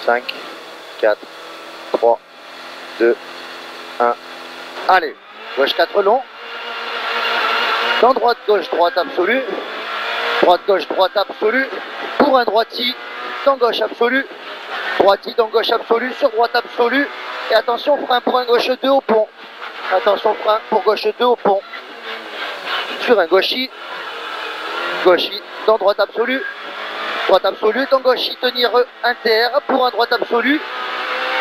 5, 4, 3, 2, 1. Allez, gauche 4 long. Dans droite, gauche, droite absolue. Droite, gauche, droite absolue. Pour un droiti, dans gauche absolue. Droiti, dans gauche absolue, sur droite absolue. Et attention, frein pour un gauche 2 au pont. Attention, frein pour gauche 2 au pont. Sur un gauchi. Gauchi, dans droite absolue. Droite absolue, dans gauchi, tenir inter pour un droite absolu.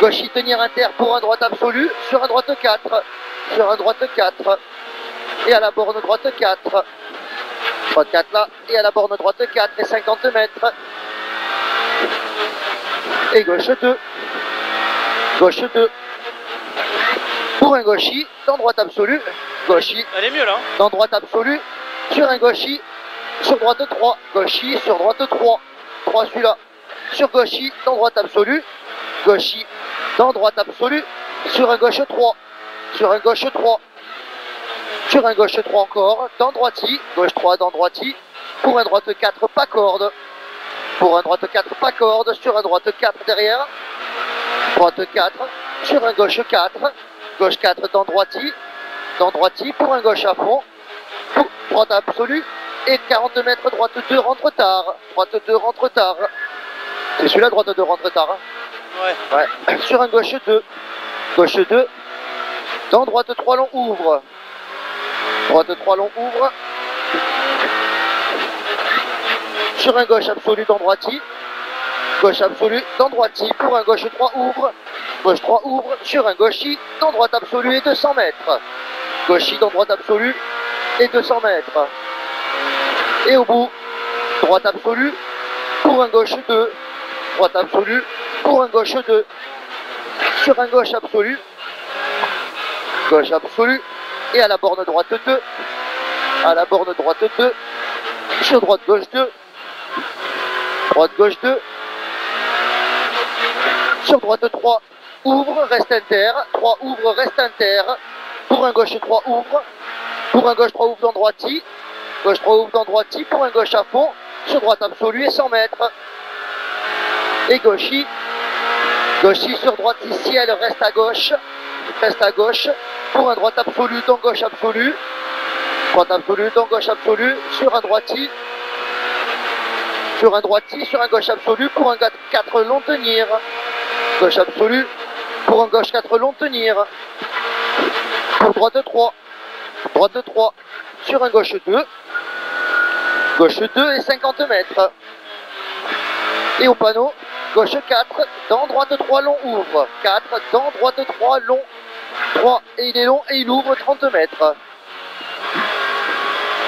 Gauchi, tenir inter pour un droite absolu. Sur un droite 4. Sur un droite 4. Et à la borne droite 4. Droite 4 là. Et à la borne droite 4 et 50 mètres. Et gauche 2. Gauche 2. Pour un gauchi, dans droite absolue. Gauchi. Elle est mieux là. Dans droite absolue. Sur un gauchi. Sur droite 3. Gauchi, sur droite 3. 3 celui-là. Sur gauchi, dans droite absolue. Gauchi, dans droite absolue. Sur un gauche 3. Sur un gauche 3. Sur un gauche 3 encore. Dans droiti. Gauche 3 dans droiti. Pour un droite 4, pas corde. Pour un droite 4, pas corde. Sur un droite 4 derrière. Droite 4. Sur un gauche 4. Gauche 4 dans droiti. Dans droiti. Pour un gauche à fond. Droite absolue. Et 40 mètres, droite 2 rentre tard. Droite 2 rentre tard. C'est celui-là, droite 2 rentre tard. Hein. Ouais. Sur un gauche 2. Gauche 2. Dans droite 3 long ouvre. Droite 3 long ouvre. Sur un gauche absolu dans droiti. Gauche absolu dans droiti. Pour un gauche 3 ouvre. Gauche 3 ouvre. Sur un gauchi dans droite absolue et 200 mètres. Gauchi dans droite absolue et 200 mètres. Et au bout, droite absolue pour un gauche 2. Droite absolue pour un gauche 2. Sur un gauche absolu. Gauche absolue. Et à la borne droite 2. À la borne droite 2. Sur droite gauche 2. Droite gauche 2. Sur droite 3. Ouvre, reste inter. 3 ouvre, reste inter. Pour un gauche 3 ouvre. Pour un gauche 3 ouvre dans droiti. Gauche 3 ouvre dans droiti. Pour un gauche à fond. Sur droite absolue et 100 mètres. Et gauchi. Gauchi sur droite ici, elle reste à gauche. Reste à gauche. Pour un droite absolu dans gauche absolue. Droite absolue dans gauche absolue. Sur un droiti. Sur un droiti, sur un gauche absolu. Pour un 4 long tenir. Gauche absolue. Pour un gauche 4 long tenir. Pour droite 3. Droite 3. Sur un gauche 2. Gauche 2 et 50 mètres. Et au panneau, gauche 4, dans droite 3 long ouvre. 4, dans droite 3 long. 3 et il est long et il ouvre 30 mètres.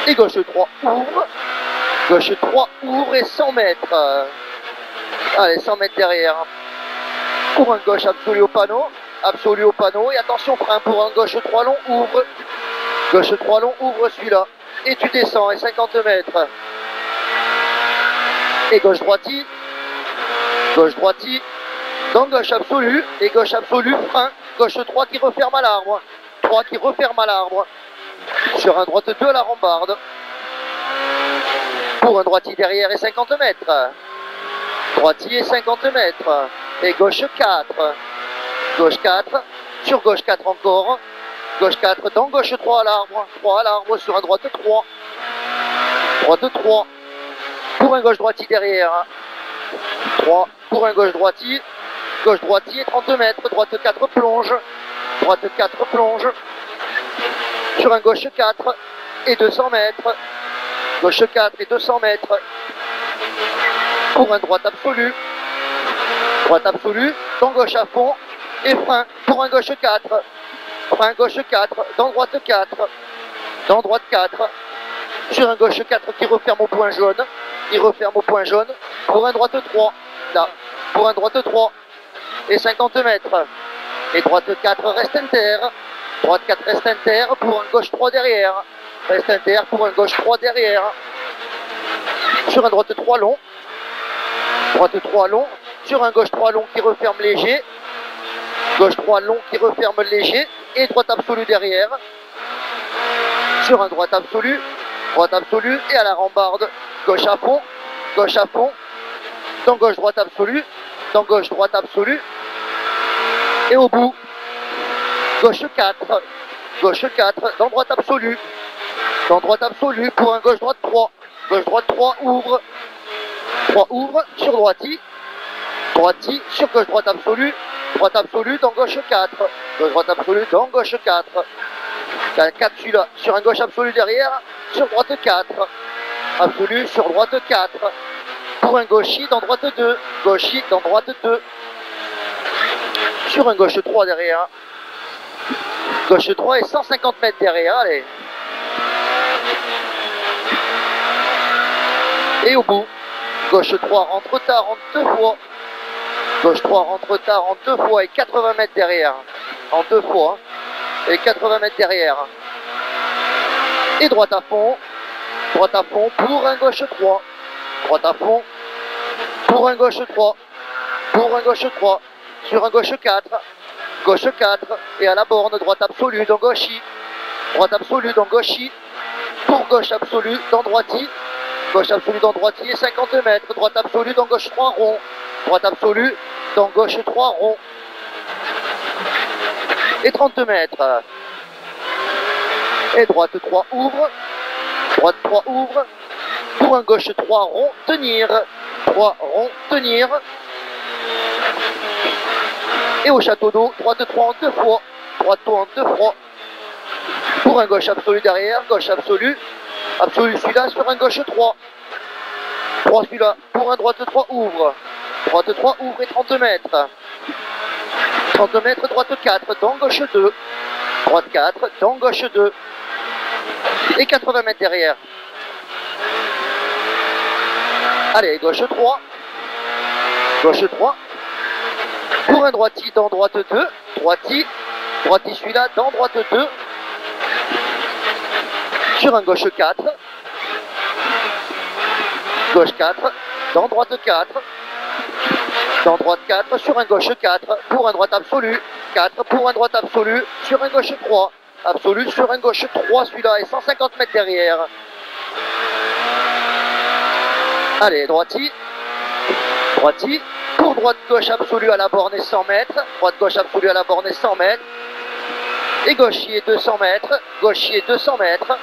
Et gauche 3 ouvre. Gauche 3 ouvre et 100 mètres. Allez, 100 mètres derrière. Pour un gauche absolu au panneau. Absolu au panneau. Et attention, frein pour un gauche 3 long ouvre. Gauche 3 long ouvre celui-là. Et tu descends et 50 mètres. Et gauche droiti. Gauche droiti. Dans gauche absolue. Et gauche absolue, frein. Gauche 3 qui referme à l'arbre. 3 qui referme à l'arbre. Sur un droite 2 à la rambarde. Pour un droiti derrière et 50 mètres. Droiti et 50 mètres. Et gauche 4. Gauche 4. Sur gauche 4 encore. Gauche 4 dans gauche 3 à l'arbre. 3 à l'arbre sur un droite 3. Droite 3. Pour un gauche droiti derrière. 3 pour un gauche droiti. Gauche droiti et 30 mètres. Droite 4 plonge. Droite 4 plonge. Sur un gauche 4 et 200 mètres. Gauche 4 et 200 mètres. Pour un droite absolu. Droite absolue. Dans gauche à fond. Et frein pour un gauche 4. Frein gauche 4. Dans droite 4. Dans droite 4. Sur un gauche 4 qui referme au point jaune. Il referme au point jaune. Pour un droite 3. Là. Pour un droite 3. Et 50 mètres. Et droite 4 reste inter. Droite 4 reste inter. Pour un gauche 3 derrière. Reste inter pour un gauche 3 derrière. Sur un droite 3 long. Droite 3 long. Sur un gauche 3 long qui referme léger. Gauche 3 long qui referme léger. Et droite absolue derrière. Sur un droite absolue. Droite absolue et à la rambarde. Gauche à fond. Gauche à fond. Dans gauche droite absolue. dans gauche droite absolue. Et au bout, gauche 4, gauche 4, dans droite absolue. Dans droite absolue pour un gauche droite 3. Gauche droite 3 ouvre. 3 ouvre sur droiti. Droiti sur gauche droite absolue. Droite absolue dans gauche 4. Gauche droite absolue dans gauche 4. 4 celui-là sur un gauche absolu derrière. Sur droite 4. Absolu sur droite 4. Pour un gauchis dans droite 2. Gauchis dans droite 2. Sur un gauche 3 derrière. Gauche 3 et 150 mètres derrière. Allez. Et au bout, gauche 3 rentre tard en 2 fois. Gauche 3 rentre tard en 2 fois et 80 mètres derrière. En 2 fois. Et 80 mètres derrière. Et droite à fond. Droite à fond pour un gauche 3. Droite à fond pour un gauche 3. Pour un gauche 3. Sur un gauche 4. Gauche 4. Et à la borne, droite absolue dans gauchis. Droite absolue dans gauchis. Pour gauche absolue dans droiti. Gauche absolue dans droiti et 50 mètres. Droite absolue dans gauche 3 rond. Droite absolue dans gauche 3 rond. Et 30 mètres. Et droite 3 ouvre. Droite 3 ouvre. Pour un gauche 3 rond, tenir. 3 rond, tenir. Et au château d'eau, droite 3 en 2 fois. Droite 3 en 2 fois. Pour un gauche absolu derrière. Gauche absolue. Absolu celui-là sur un gauche 3. 3 celui-là. Pour un droite 3 ouvre. Droite 3 ouvre et 30 mètres. 30 mètres, droite 4 dans gauche 2. Droite 4 dans gauche 2. Et 80 mètres derrière. Allez, gauche 3. Gauche 3. Pour un droiti dans droite 2. Droiti. Droiti celui-là dans droite 2. Sur un gauche 4. Gauche 4. Dans droite 4. Dans droite 4. Sur un gauche 4. Pour un droite absolu. 4. Pour un droite absolu. Sur un gauche 3. Absolu sur un gauche 3 celui-là et 150 mètres derrière. Allez, droiti. Droiti. Pour droite gauche absolue à la borne et 100 mètres. Droite gauche absolue à la borne et 100 mètres. Et gauchier 200 mètres. Gauchier 200 mètres.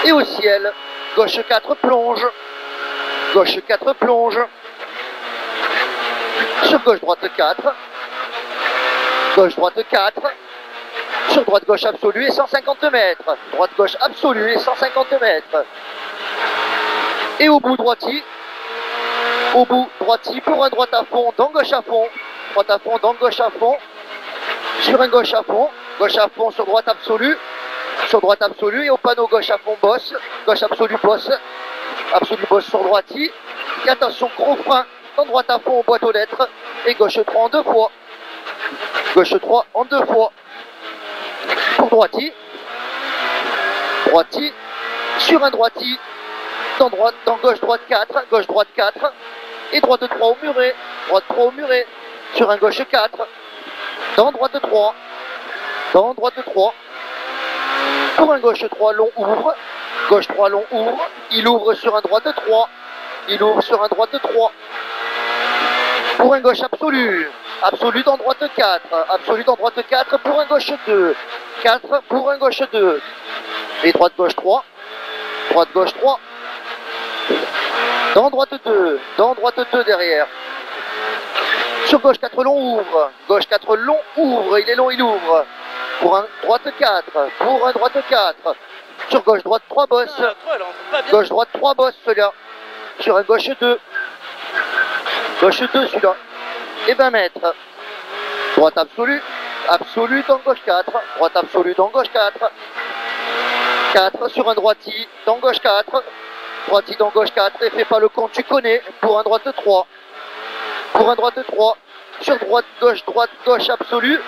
Et au ciel, gauche 4 plonge. Gauche 4 plonge. Sur gauche droite 4. Gauche droite 4. Sur droite gauche absolue et 150 mètres. Droite gauche absolue et 150 mètres. Et au bout droiti. Au bout droiti pour un droite à fond dans gauche à fond. Droite à fond dans gauche à fond. Sur un gauche à fond. Gauche à fond sur droite absolue. Sur droite absolue et au panneau gauche à fond bosse. Gauche absolue bosse. Absolue bosse sur droiti. Et attention gros frein dans droite à fond en boîte aux lettres. Et gauche 3 en 2 fois. Gauche 3 en 2 fois. Pour droiti. Droiti. Sur un droiti. Dans gauche droite 4. Gauche droite 4. Et droite 3 au muret. Droite 3 au muret. Sur un gauche 4. Dans droite 3. Dans droite 3. Pour un gauche 3 long ouvre. Gauche 3 long ouvre. Il ouvre sur un droite 3. Il ouvre sur un droite 3. Pour un gauche absolu. Absolu dans droite 4. Absolu dans droite 4 pour un gauche 2. 4 pour un gauche 2. Et droite gauche 3. Droite gauche 3. Dans droite 2. Dans droite 2 derrière. Sur gauche 4 long ouvre. Gauche 4 long ouvre. Il est long, il ouvre. Pour un droite 4. Pour un droite 4. Sur gauche droite 3 bosses. Gauche droite 3 bosses celui-là. Sur un gauche 2. Gauche 2 celui-là. Et 20 mètres. Droite absolue. Absolue dans gauche 4. Droite absolue dans gauche 4. 4 sur un droiti dans gauche 4. Droiti dans gauche 4. Et fais pas le compte, tu connais. Pour un droite 3. Pour un droite 3. Sur droite gauche absolue.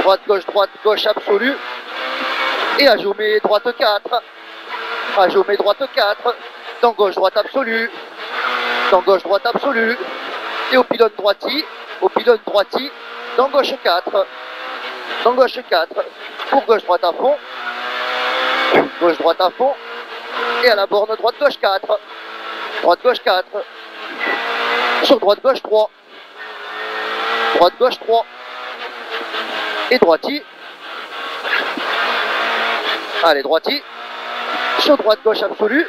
Droite gauche absolue. Et ajoumé droite 4. Ajoumé droite 4. Dans gauche droite absolue. Dans gauche droite absolue. Et au pylône droiti. Au pylône droiti. Dans gauche 4. Dans gauche 4. Pour gauche droite à fond. Gauche droite à fond. Et à la borne droite gauche 4. Droite gauche 4. Sur droite gauche 3. droite, gauche 3. Et droiti. Allez, droiti. Sur droite, gauche absolue.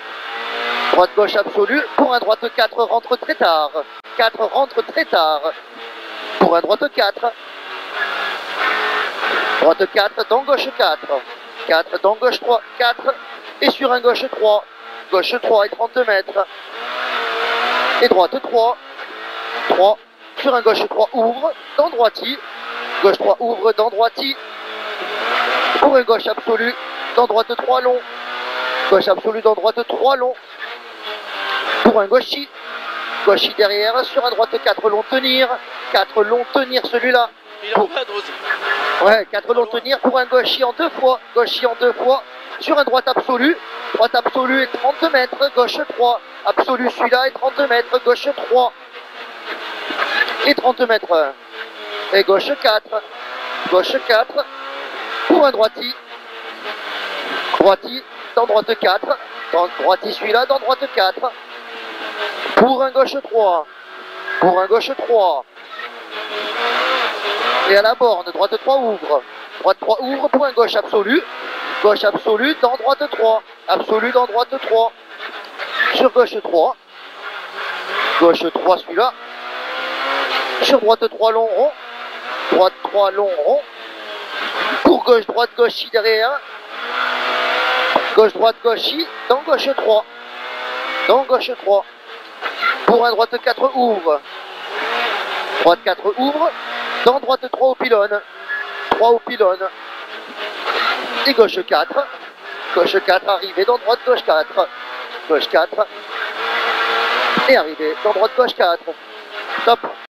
Droite, gauche absolue. Pour un droite 4, rentre très tard. 4 rentre très tard. Pour un droite 4. Droite 4, dans gauche 4. 4, dans gauche 3, 4. Et sur un gauche 3. Gauche 3 et 32 mètres. Et droite 3. 3. Sur un gauche 3, ouvre. Dans droiti. Gauche 3, ouvre. Dans droiti. Pour un gauche absolue. Dans droite 3, long. Gauche absolue. Dans droite 3, long. Pour un gauchi. Gauchi derrière. Sur un droite 4, long tenir. 4 long tenir celui-là. Il est en cadre aussi. Ouais, 4 long tenir pour un gauchi en 2 fois. Gauchi en 2 fois. Sur un droite absolue. Droite absolue et 30 mètres. Gauche 3. Absolu celui-là et 30 mètres. Gauche 3. Et 30 mètres. Et gauche 4. Gauche 4. Pour un droiti. Droiti. Dans droite 4. Dans droiti celui-là. Dans droite 4. Pour un gauche 3. Pour un gauche 3. Et à la borne, droite 3 ouvre. Droite 3 ouvre pour un gauche absolu. Gauche absolue dans droite 3. Absolu dans droite 3. Sur gauche 3. Gauche 3 celui-là. Sur droite 3 long rond. Droite 3 long rond. Pour gauche droite gauchi derrière. Gauche droite gauchi dans gauche 3. Dans gauche 3. Pour un droite 4 ouvre. Droite 4 ouvre. Dans droite 3 au pylône. 3 au pylône. Et gauche 4. Gauche 4 arrivé dans droite gauche 4. Gauche 4. Et arrivé dans droite gauche 4. Top.